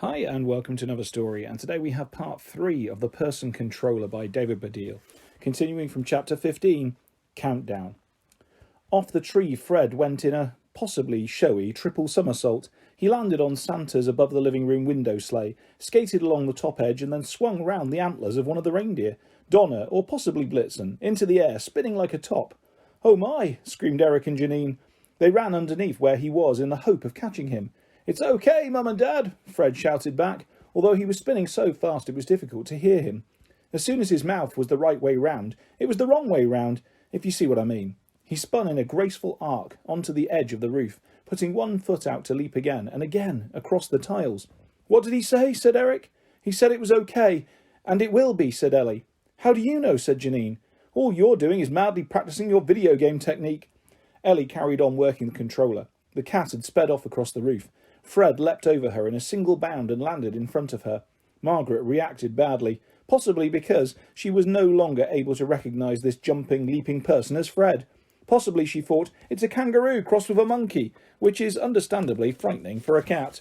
Hi and welcome to another story, and today we have part 3 of The Person Controller by David Baddiel, continuing from chapter 15, Countdown. Off the tree Fred went in a possibly showy triple somersault. He landed on Santa's above the living room window sleigh, skated along the top edge and then swung round the antlers of one of the reindeer, Donna or possibly Blitzen, into the air, spinning like a top. "Oh my!" screamed Eric and Janine. They ran underneath where he was in the hope of catching him. "It's okay, Mum and Dad," Fred shouted back, although he was spinning so fast it was difficult to hear him. As soon as his mouth was the right way round, it was the wrong way round, if you see what I mean. He spun in a graceful arc onto the edge of the roof, putting one foot out to leap again and again across the tiles. "What did he say?" said Eric. "He said it was okay, and it will be," said Ellie. "How do you know?" said Janine. "All you're doing is madly practicing your video game technique." Ellie carried on working the controller. The cat had sped off across the roof. Fred leapt over her in a single bound and landed in front of her. Margaret reacted badly, possibly because she was no longer able to recognise this jumping, leaping person as Fred. Possibly she thought, it's a kangaroo crossed with a monkey, which is understandably frightening for a cat.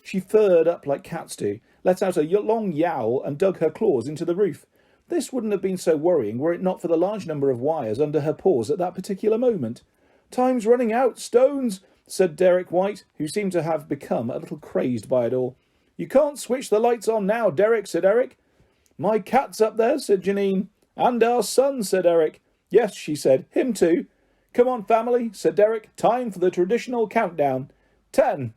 She furred up like cats do, let out a long yowl and dug her claws into the roof. This wouldn't have been so worrying were it not for the large number of wires under her paws at that particular moment. "Time's running out, Stones," said Derek White, who seemed to have become a little crazed by it all. "You can't switch the lights on now, Derek," said Eric. "My cat's up there," said Janine. "And our son," said Eric. "Yes," she said, "him too." "Come on, family," said Derek. "Time for the traditional countdown. 10.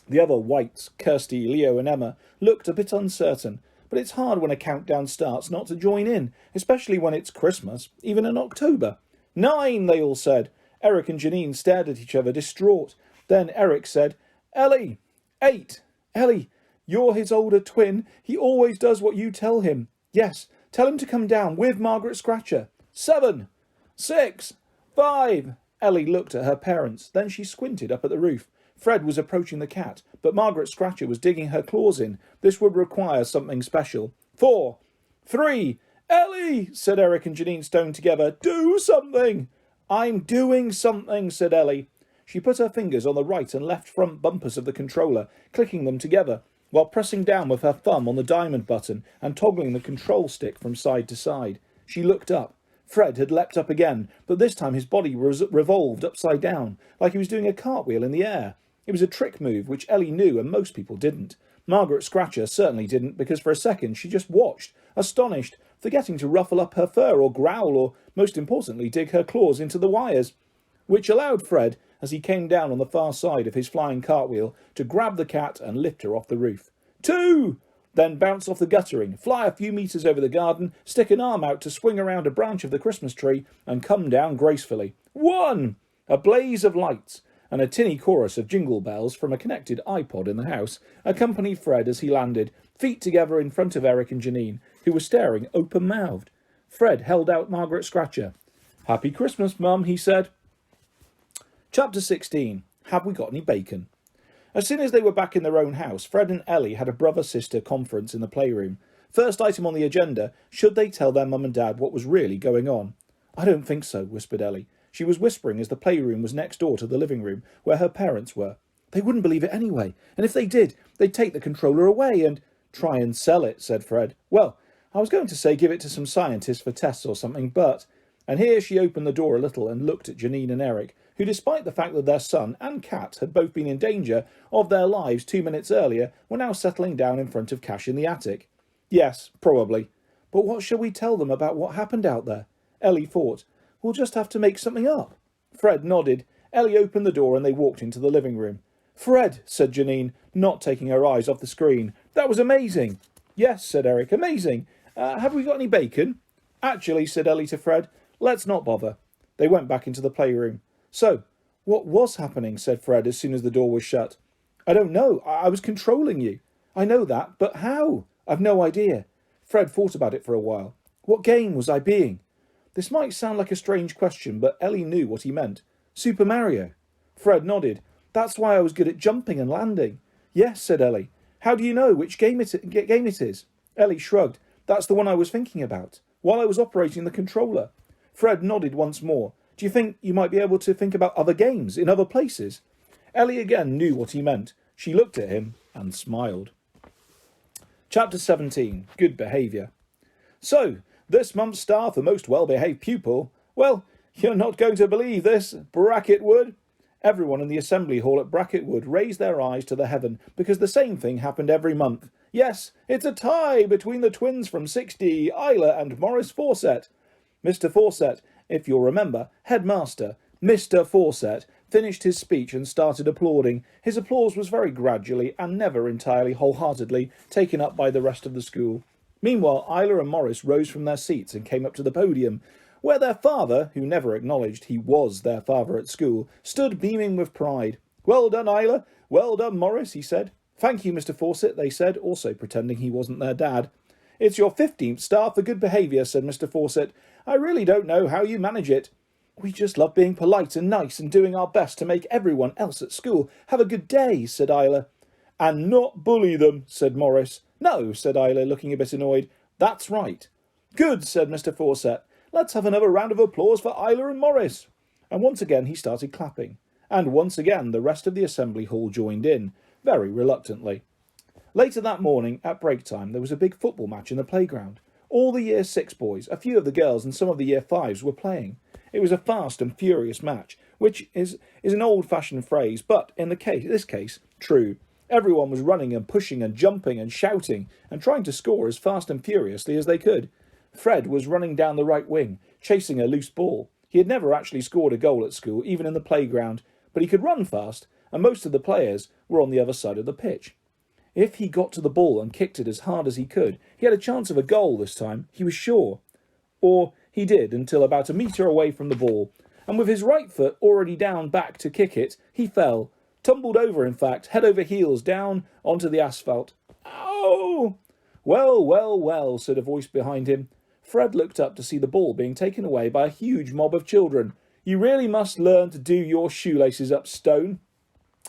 The other Whites, Kirsty, Leo and Emma, looked a bit uncertain, but it's hard when a countdown starts not to join in, especially when it's Christmas, even in October. 9, they all said. Eric and Janine stared at each other, distraught. Then Eric said, "Ellie." 8. "Ellie, you're his older twin. He always does what you tell him. Yes, tell him to come down with Margaret Scratcher. 7. 6. 5. Ellie looked at her parents. Then she squinted up at the roof. Fred was approaching the cat, but Margaret Scratcher was digging her claws in. This would require something special. 4. 3. "Ellie," said Eric and Janine Stone together. "Do something." "I'm doing something," said Ellie. She put her fingers on the right and left front bumpers of the controller, clicking them together, while pressing down with her thumb on the diamond button and toggling the control stick from side to side. She looked up. Fred had leapt up again, but this time his body revolved upside down, like he was doing a cartwheel in the air. It was a trick move, which Ellie knew and most people didn't. Margaret Scratcher certainly didn't, because for a second she just watched, astonished, forgetting to ruffle up her fur or growl or, most importantly, dig her claws into the wires, which allowed Fred, as he came down on the far side of his flying cartwheel, to grab the cat and lift her off the roof. 2! Then bounce off the guttering, fly a few metres over the garden, stick an arm out to swing around a branch of the Christmas tree, and come down gracefully. 1! A blaze of lights and a tinny chorus of jingle bells from a connected iPod in the house accompanied Fred as he landed, feet together in front of Eric and Janine, who were staring open-mouthed. Fred held out Margaret Scratcher. "Happy Christmas, Mum," he said. Chapter 16. Have we got any bacon? As soon as they were back in their own house, Fred and Ellie had a brother-sister conference in the playroom. First item on the agenda, should they tell their mum and dad what was really going on? "I don't think so," whispered Ellie. She was whispering as the playroom was next door to the living room, where her parents were. "They wouldn't believe it anyway, and if they did, they'd take the controller away and—" "Try and sell it," said Fred. "Well, I was going to say give it to some scientists for tests or something, but—" And here she opened the door a little and looked at Janine and Eric, who, despite the fact that their son and cat had both been in danger of their lives 2 minutes earlier, were now settling down in front of Cash in the attic. "Yes, probably. But what shall we tell them about what happened out there?" Ellie thought. "We'll just have to make something up." Fred nodded. Ellie opened the door and they walked into the living room. "Fred," said Janine, not taking her eyes off the screen. "That was amazing." "Yes," said Eric, "amazing. Have we got any bacon?" "Actually," said Ellie to Fred, "let's not bother." They went back into the playroom. "So, what was happening?" said Fred as soon as the door was shut. "I don't know. I was controlling you." "I know that, but how?" "I've no idea." Fred thought about it for a while. "What game was I being?" This might sound like a strange question, but Ellie knew what he meant. "Super Mario." Fred nodded. "That's why I was good at jumping and landing." "Yes," said Ellie. "How do you know which game it is?" Ellie shrugged. "That's the one I was thinking about, while I was operating the controller." Fred nodded once more. "Do you think you might be able to think about other games in other places?" Ellie again knew what he meant. She looked at him and smiled. Chapter 17, Good Behaviour. So, this month's star for most well-behaved pupil. Well, you're not going to believe this, Bracketwood. Everyone in the assembly hall at Bracketwood raised their eyes to the heaven, because the same thing happened every month. Yes, it's a tie between the twins from 6D, Isla and Morris Fawcett. Mr. Fawcett, if you'll remember, headmaster, Mr. Fawcett, finished his speech and started applauding. His applause was very gradually and never entirely wholeheartedly taken up by the rest of the school. Meanwhile, Isla and Morris rose from their seats and came up to the podium, where their father, who never acknowledged he was their father at school, stood beaming with pride. "Well done, Isla. Well done, Morris," he said. "Thank you, Mr. Fawcett," they said, also pretending he wasn't their dad. "It's your 15th star for good behaviour," said Mr. Fawcett. "I really don't know how you manage it." "We just love being polite and nice and doing our best to make everyone else at school have a good day," said Isla. "And not bully them," said Morris. "No," said Isla, looking a bit annoyed. "That's right." "Good," said Mr. Fawcett. "Let's have another round of applause for Isla and Morris." And once again he started clapping. And once again the rest of the assembly hall joined in, very reluctantly. Later that morning, at break time, there was a big football match in the playground. All the Year 6 boys, a few of the girls and some of the Year 5s were playing. It was a fast and furious match, which is an old-fashioned phrase, but in this case, true. Everyone was running and pushing and jumping and shouting and trying to score as fast and furiously as they could. Fred was running down the right wing, chasing a loose ball. He had never actually scored a goal at school, even in the playground, but he could run fast, and most of the players were on the other side of the pitch. If he got to the ball and kicked it as hard as he could, he had a chance of a goal this time, he was sure. Or he did until about a metre away from the ball, and with his right foot already down back to kick it, he fell, tumbled over in fact, head over heels down onto the asphalt. "Ow!" "Well, well, well," said a voice behind him. Fred looked up to see the ball being taken away by a huge mob of children. "You really must learn to do your shoelaces up, Stone."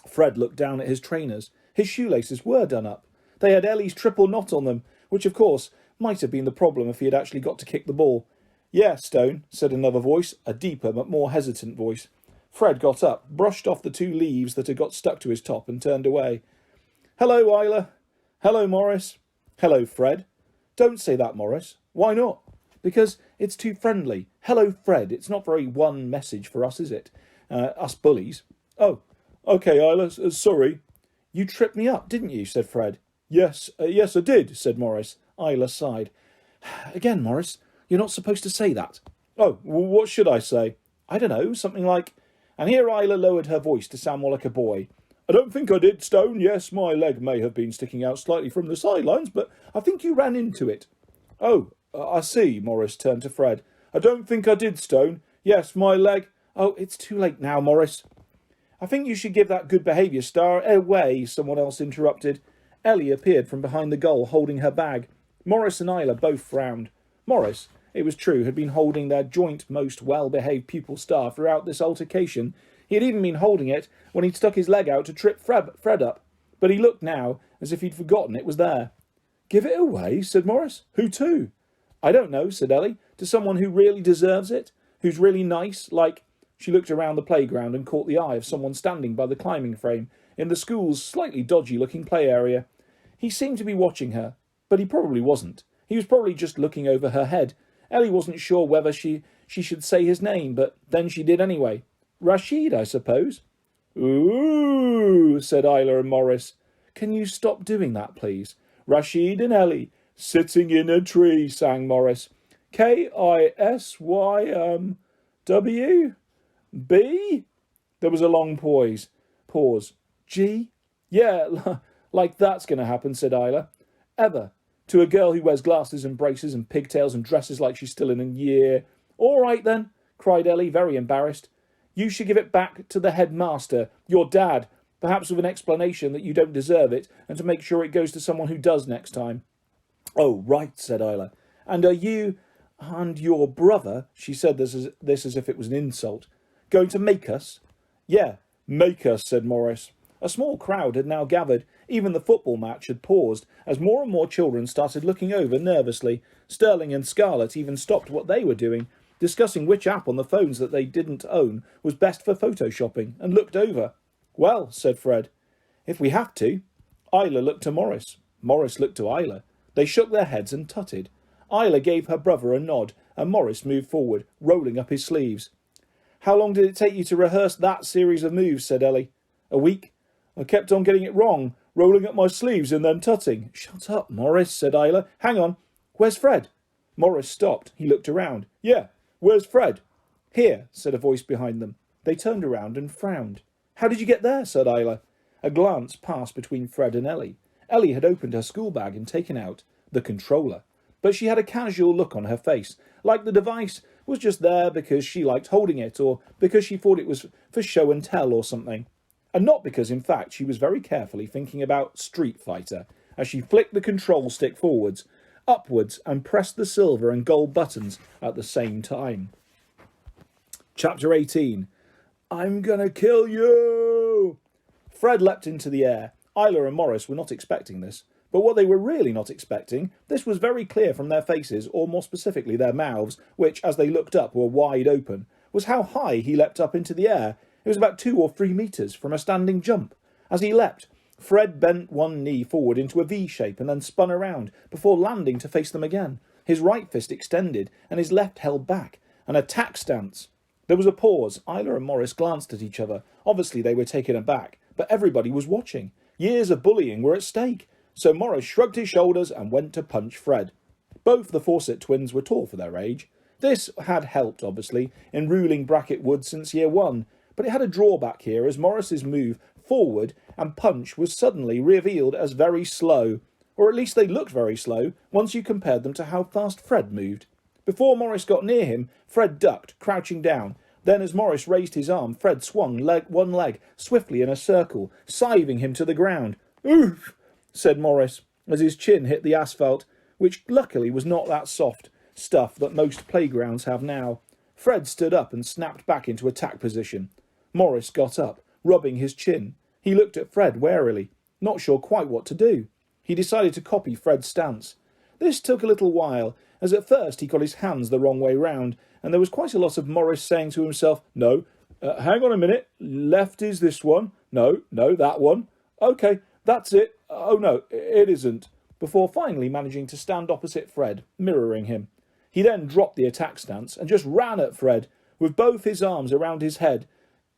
Fred looked down at his trainers. His shoelaces were done up. They had Ellie's triple knot on them, which of course might have been the problem if he had actually got to kick the ball. "Yeah, Stone," said another voice, a deeper but more hesitant voice. Fred got up, brushed off the 2 leaves that had got stuck to his top and turned away. "Hello, Isla." "Hello, Morris." "Hello, Fred." "Don't say that, Morris." "Why not?" "Because it's too friendly. Hello, Fred. It's not very one message for us, is it? Us bullies." "Oh, OK, Isla. Sorry." "You tripped me up, didn't you?" said Fred. Yes, I did," said Morris. Isla sighed. "Again, Morris, you're not supposed to say that." "Oh, what should I say?" "I don't know, something like..." And here Isla lowered her voice to sound more like a boy. "I don't think I did, Stone. Yes, my leg may have been sticking out slightly from the sidelines, but I think you ran into it." "Oh, I see." Morris turned to Fred. "I don't think I did, Stone. Yes, my leg..." "Oh, it's too late now, Morris." "I think you should give that good behaviour star away," someone else interrupted. Ellie appeared from behind the goal holding her bag. Morris and Isla both frowned. Morris, it was true, had been holding their joint most well-behaved pupil star throughout this altercation. He had even been holding it when he'd stuck his leg out to trip Fred up. But he looked now as if he'd forgotten it was there. "Give it away?" said Morris. "Who to?" "I don't know," said Ellie. "To someone who really deserves it? Who's really nice, like..." She looked around the playground and caught the eye of someone standing by the climbing frame in the school's slightly dodgy-looking play area. He seemed to be watching her, but he probably wasn't. He was probably just looking over her head. Ellie wasn't sure whether she should say his name, but then she did anyway. "Rashid, I suppose." "Ooh," said Isla and Morris. "Can you stop doing that, please?" "Rashid and Ellie, sitting in a tree," sang Morris. "Kisyww? B?" There was a long pause. "G?" "Yeah, like that's going to happen," said Isla. "Ever. To a girl who wears glasses and braces and pigtails and dresses like she's still in a year..." "All right then," cried Ellie, very embarrassed. "You should give it back to the headmaster, your dad, perhaps with an explanation that you don't deserve it, and to make sure it goes to someone who does next time." "Oh, right," said Isla. "And are you and your brother," she said this as if it was an insult, "going to make us?" "Yeah, make us," said Morris. A small crowd had now gathered. Even the football match had paused, as more and more children started looking over nervously. Sterling and Scarlett even stopped what they were doing, discussing which app on the phones that they didn't own was best for photoshopping, and looked over. "Well," said Fred, "if we have to..." Isla looked to Morris. Morris looked to Isla. They shook their heads and tutted. Isla gave her brother a nod, and Morris moved forward, rolling up his sleeves. "How long did it take you to rehearse that series of moves?" said Ellie. "A week. I kept on getting it wrong, rolling up my sleeves and then tutting." "Shut up, Morris," said Isla. "Hang on. Where's Fred?" Morris stopped. He looked around. "Yeah, where's Fred?" "Here," said a voice behind them. They turned around and frowned. "How did you get there?" said Isla. A glance passed between Fred and Ellie. Ellie had opened her school bag and taken out the controller, but she had a casual look on her face, like the device was just there because she liked holding it, or because she thought it was for show and tell or something, and not because, in fact, she was very carefully thinking about Street Fighter as she flicked the control stick forwards, upwards, and pressed the silver and gold buttons at the same time. Chapter 18. "I'm gonna kill you!" Fred leapt into the air. Isla and Morris were not expecting this, but what they were really not expecting, this was very clear from their faces, or more specifically their mouths, which, as they looked up, were wide open, was how high he leapt up into the air. It was about 2 or 3 metres from a standing jump. As he leapt, Fred bent one knee forward into a V shape and then spun around, before landing to face them again, his right fist extended and his left held back, an attack stance. There was a pause. Isla and Morris glanced at each other. Obviously they were taken aback, but everybody was watching. Years of bullying were at stake. So Morris shrugged his shoulders and went to punch Fred. Both the Fawcett twins were tall for their age. This had helped, obviously, in ruling Brackett Wood since year 1, but it had a drawback here, as Morris's move forward and punch was suddenly revealed as very slow, or at least they looked very slow once you compared them to how fast Fred moved. Before Morris got near him, Fred ducked, crouching down. Then as Morris raised his arm, Fred swung one leg swiftly in a circle, scything him to the ground. "Oof!" said Morris, as his chin hit the asphalt, which luckily was not that soft stuff that most playgrounds have now. Fred stood up and snapped back into attack position. Morris got up, rubbing his chin. He looked at Fred warily, not sure quite what to do. He decided to copy Fred's stance. This took a little while, as at first he got his hands the wrong way round, and there was quite a lot of Morris saying to himself, "No, hang on a minute, left is this one, no, that one, OK, that's it, oh no, it isn't," before finally managing to stand opposite Fred, mirroring him. He then dropped the attack stance and just ran at Fred, with both his arms around his head,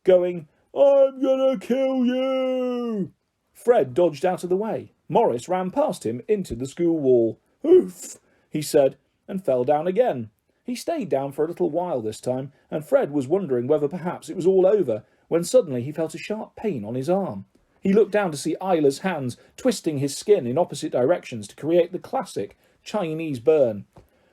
going, "I'm gonna kill you!" Fred dodged out of the way. Morris ran past him into the school wall. "Oof," he said, and fell down again. He stayed down for a little while this time, and Fred was wondering whether perhaps it was all over, when suddenly he felt a sharp pain on his arm. He looked down to see Isla's hands twisting his skin in opposite directions to create the classic Chinese burn.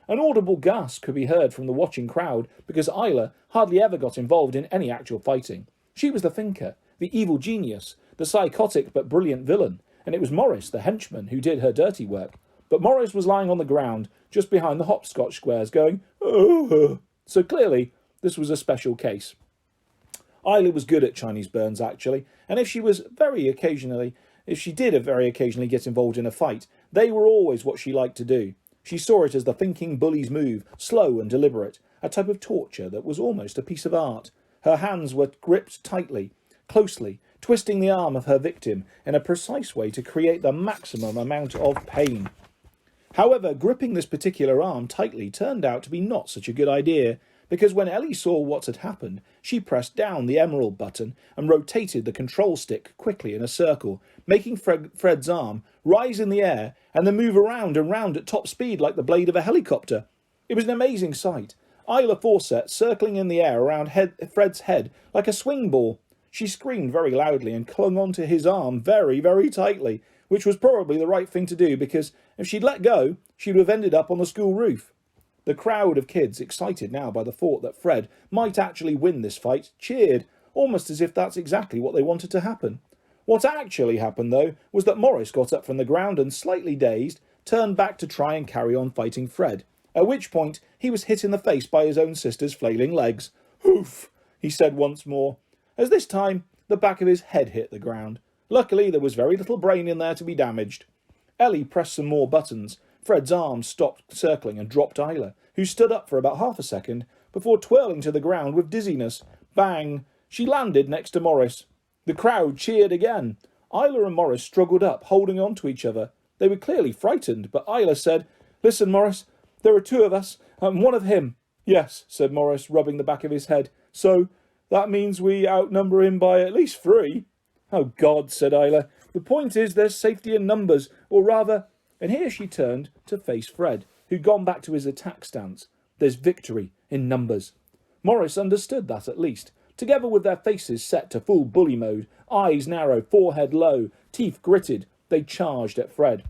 An audible gasp could be heard from the watching crowd, because Isla hardly ever got involved in any actual fighting. She was the thinker, the evil genius, the psychotic but brilliant villain, and it was Morris, the henchman, who did her dirty work. But Morris was lying on the ground, just behind the hopscotch squares, going, "Ugh." So clearly, this was a special case. Isla was good at Chinese burns, actually, and if she did very occasionally get involved in a fight, they were always what she liked to do. She saw it as the thinking bully's move, slow and deliberate, a type of torture that was almost a piece of art. Her hands were gripped tightly, closely, twisting the arm of her victim in a precise way to create the maximum amount of pain. However, gripping this particular arm tightly turned out to be not such a good idea, because when Ellie saw what had happened, she pressed down the emerald button and rotated the control stick quickly in a circle, making Fred's arm rise in the air and then move around and round at top speed like the blade of a helicopter. It was an amazing sight. Isla Fawcett circling in the air around Fred's head like a swing ball. She screamed very loudly and clung onto his arm very, very tightly, which was probably the right thing to do, because if she'd let go, she'd have ended up on the school roof. The crowd of kids, excited now by the thought that Fred might actually win this fight, cheered, almost as if that's exactly what they wanted to happen. What actually happened, though, was that Morris got up from the ground and, slightly dazed, turned back to try and carry on fighting Fred, at which point he was hit in the face by his own sister's flailing legs. "Oof," he said once more, as this time the back of his head hit the ground. Luckily, there was very little brain in there to be damaged. Ellie pressed some more buttons. Fred's arm stopped circling and dropped Isla, who stood up for about half a second, before twirling to the ground with dizziness. Bang! She landed next to Morris. The crowd cheered again. Isla and Morris struggled up, holding on to each other. They were clearly frightened, but Isla said, "Listen, Morris, there are 2 of us, and 1 of him." "Yes," said Morris, rubbing the back of his head. "So that means we outnumber him by at least 3. "Oh, God," said Isla. "The point is there's safety in numbers, or rather—" And here she turned to face Fred, who'd gone back to his attack stance. "There's victory in numbers." Morris understood that at least. Together with their faces set to full bully mode, eyes narrow, forehead low, teeth gritted, they charged at Fred.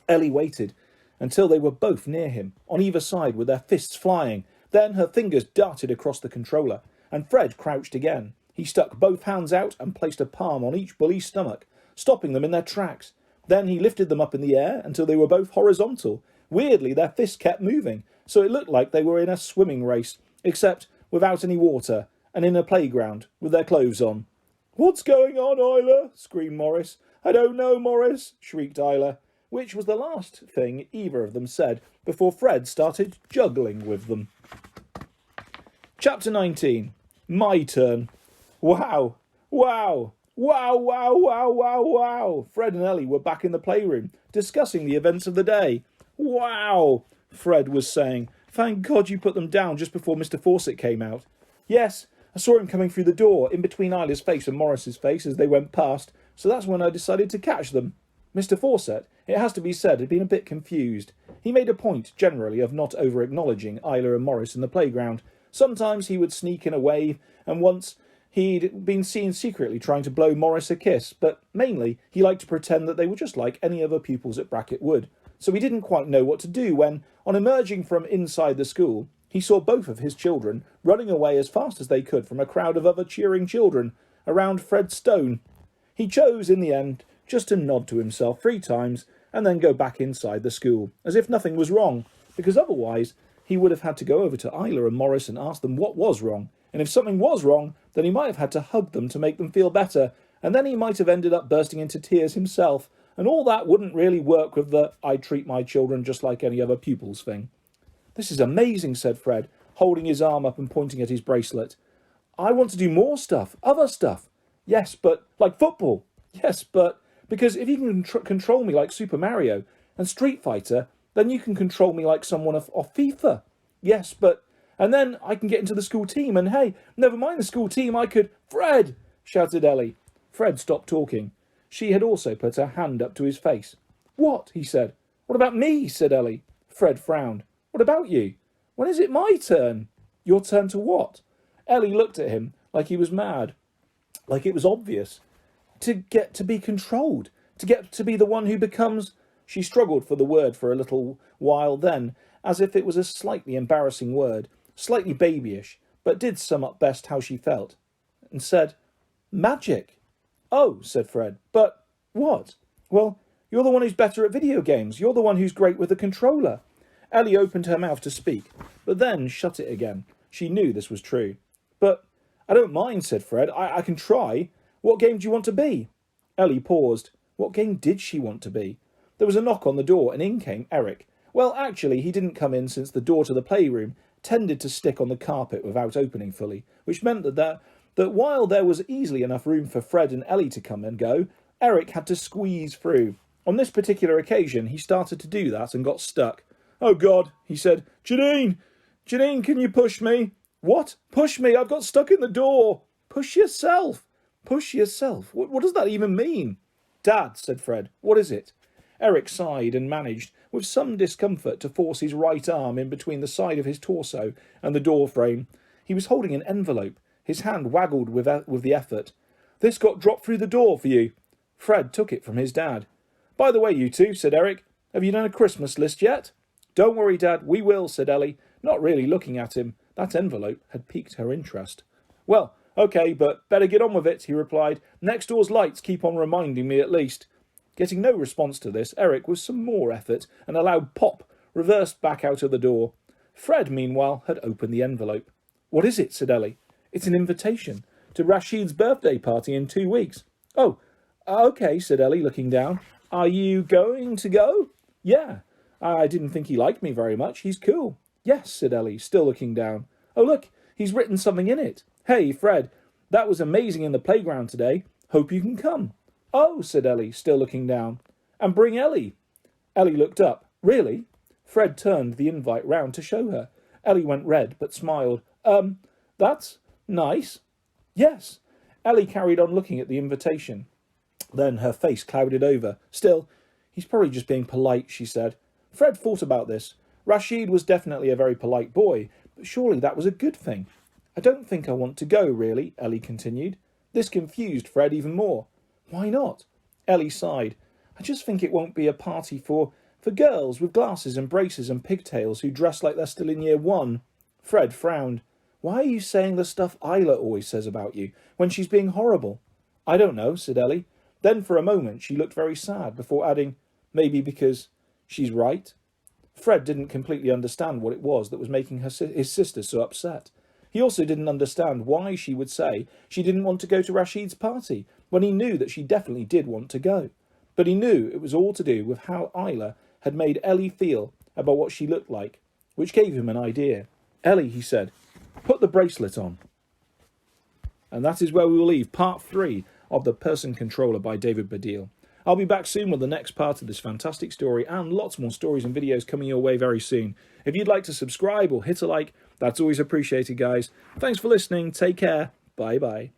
Ellie waited until they were both near him, on either side with their fists flying. Then her fingers darted across the controller, and Fred crouched again. He stuck both hands out and placed a palm on each bully's stomach, stopping them in their tracks. Then he lifted them up in the air until they were both horizontal. Weirdly, their fists kept moving, so it looked like they were in a swimming race, except without any water, and in a playground, with their clothes on. "What's going on, Isla?" screamed Morris. "I don't know, Morris," shrieked Isla, which was the last thing either of them said before Fred started juggling with them. Chapter 19. My turn. Wow. Wow. Wow, wow, wow, wow, wow. Fred and Ellie were back in the playroom, discussing the events of the day. "Wow," Fred was saying. "Thank God you put them down just before Mr. Fawcett came out." "Yes, I saw him coming through the door, in between Isla's face and Morris's face as they went past, so that's when I decided to catch them." Mr. Fawcett, it has to be said, had been a bit confused. He made a point, generally, of not over-acknowledging Isla and Morris in the playground. Sometimes he would sneak in a wave, and once he'd been seen secretly trying to blow Morris a kiss, but mainly he liked to pretend that they were just like any other pupils at Brackett Wood. So he didn't quite know what to do when, on emerging from inside the school, he saw both of his children running away as fast as they could from a crowd of other cheering children around Fred Stone. He chose, in the end, just to nod to himself 3 times and then go back inside the school, as if nothing was wrong, because otherwise he would have had to go over to Isla and Morris and ask them what was wrong, and if something was wrong, then he might have had to hug them to make them feel better, and then he might have ended up bursting into tears himself, and all that wouldn't really work with the "I treat my children just like any other pupils" thing. "This is amazing," said Fred, holding his arm up and pointing at his bracelet. "I want to do more stuff, other stuff." "Yes, but—" "Like football." "Yes, but—" "Because if you can control me like Super Mario and Street Fighter, then you can control me like someone off FIFA." "Yes, but—" "And then I can get into the school team, and hey, never mind the school team, I could—" "Fred!" shouted Ellie. Fred stopped talking. She had also put her hand up to his face. "What?" he said. "What about me?" said Ellie. Fred frowned. "What about you? When is it my turn?" "Your turn to what?" Ellie looked at him like he was mad. Like it was obvious. "To get to be controlled. To get to be the one who becomes—" She struggled for the word for a little while then, as if it was a slightly embarrassing word, slightly babyish, but did sum up best how she felt, and said, "Magic." "Oh," said Fred, "but—" "What?" "Well, you're the one who's better at video games. You're the one who's great with the controller." Ellie opened her mouth to speak, but then shut it again. She knew this was true. "But I don't mind," said Fred. I can try. What game do you want to be?" Ellie paused. What game did she want to be? There was a knock on the door, and in came Eric. Well, actually, he didn't come in since the door to the playroom tended to stick on the carpet without opening fully, which meant that while there was easily enough room for Fred and Ellie to come and go, Eric had to squeeze through. On this particular occasion, he started to do that and got stuck. "Oh, God," he said. Janine, can you push me?" "What? Push me? I've got stuck in the door." "Push yourself." "Push yourself? What does that even mean?" "Dad," said Fred, "what is it?" Eric sighed and managed, with some discomfort, to force his right arm in between the side of his torso and the door frame. He was holding an envelope. His hand waggled with the effort. "This got dropped through the door for you." Fred took it from his dad. "By the way, you two," said Eric, "have you done a Christmas list yet?" "Don't worry, Dad, we will," said Ellie, not really looking at him. That envelope had piqued her interest. "Well, OK, but better get on with it," he replied. "Next door's lights keep on reminding me at least." Getting no response to this, Eric, with some more effort and a loud pop, reversed back out of the door. Fred, meanwhile, had opened the envelope. "What is it?" said Ellie. "It's an invitation to Rashid's birthday party in 2 weeks." "Oh, OK," said Ellie, looking down. "Are you going to go?" "Yeah. I didn't think he liked me very much. He's cool." "Yes," said Ellie, still looking down. "Oh, look, he's written something in it. Hey, Fred, that was amazing in the playground today. Hope you can come." "Oh," said Ellie, still looking down. "And bring Ellie." Ellie looked up. Really? Fred turned the invite round to show her. Ellie went red, but smiled. That's nice. Yes. Ellie carried on looking at the invitation. Then her face clouded over. Still, he's probably just being polite, she said. Fred thought about this. Rashid was definitely a very polite boy, but surely that was a good thing. I don't think I want to go, really, Ellie continued. This confused Fred even more. Why not? Ellie sighed. I just think it won't be a party for girls with glasses and braces and pigtails who dress like they're still in year 1. Fred frowned. Why are you saying the stuff Isla always says about you, when she's being horrible? I don't know, said Ellie. Then for a moment she looked very sad, before adding, maybe because she's right. Fred didn't completely understand what it was that was making his sister so upset. He also didn't understand why she would say she didn't want to go to Rashid's party, when he knew that she definitely did want to go. But he knew it was all to do with how Isla had made Ellie feel about what she looked like, which gave him an idea. Ellie, he said, put the bracelet on. And that is where we will leave part 3 of The Person Controller by David Baddiel. I'll be back soon with the next part of this fantastic story and lots more stories and videos coming your way very soon. If you'd like to subscribe or hit a like, that's always appreciated, guys. Thanks for listening. Take care. Bye-bye.